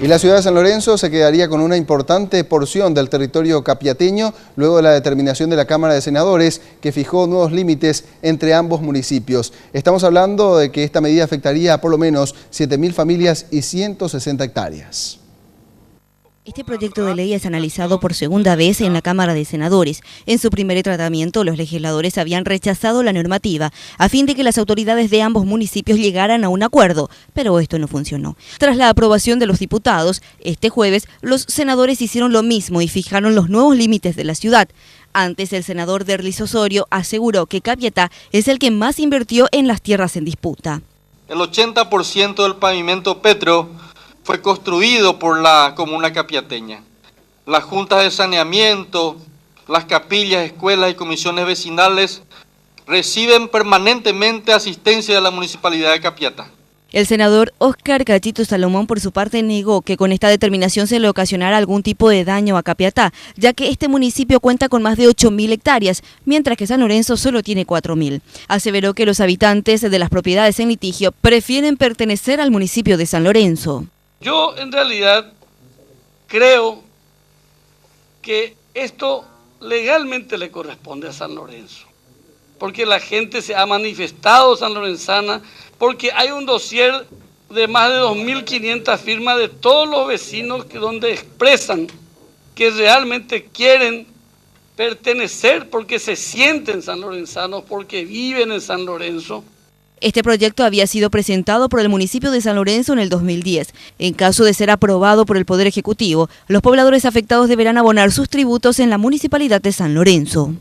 Y la ciudad de San Lorenzo se quedaría con una importante porción del territorio capiateño luego de la determinación de la Cámara de Senadores que fijó nuevos límites entre ambos municipios. Estamos hablando de que esta medida afectaría a por lo menos 7.000 familias y 160 hectáreas. Este proyecto de ley es analizado por segunda vez en la Cámara de Senadores. En su primer tratamiento, los legisladores habían rechazado la normativa a fin de que las autoridades de ambos municipios llegaran a un acuerdo, pero esto no funcionó. Tras la aprobación de los diputados, este jueves los senadores hicieron lo mismo y fijaron los nuevos límites de la ciudad. Antes, el senador Derlis Osorio aseguró que Capiatá es el que más invirtió en las tierras en disputa. El 80% del pavimento Petro fue construido por la comuna capiateña. Las juntas de saneamiento, las capillas, escuelas y comisiones vecinales reciben permanentemente asistencia de la Municipalidad de Capiatá. El senador Óscar Cachito Salomón, por su parte, negó que con esta determinación se le ocasionara algún tipo de daño a Capiatá, ya que este municipio cuenta con más de 8.000 hectáreas, mientras que San Lorenzo solo tiene 4.000. Aseveró que los habitantes de las propiedades en litigio prefieren pertenecer al municipio de San Lorenzo. Yo en realidad creo que esto legalmente le corresponde a San Lorenzo, porque la gente se ha manifestado sanlorenzana, porque hay un dossier de más de 2.500 firmas de todos los vecinos donde expresan que realmente quieren pertenecer porque se sienten sanlorenzanos, porque viven en San Lorenzo. Este proyecto había sido presentado por el municipio de San Lorenzo en el 2010. En caso de ser aprobado por el Poder Ejecutivo, los pobladores afectados deberán abonar sus tributos en la Municipalidad de San Lorenzo.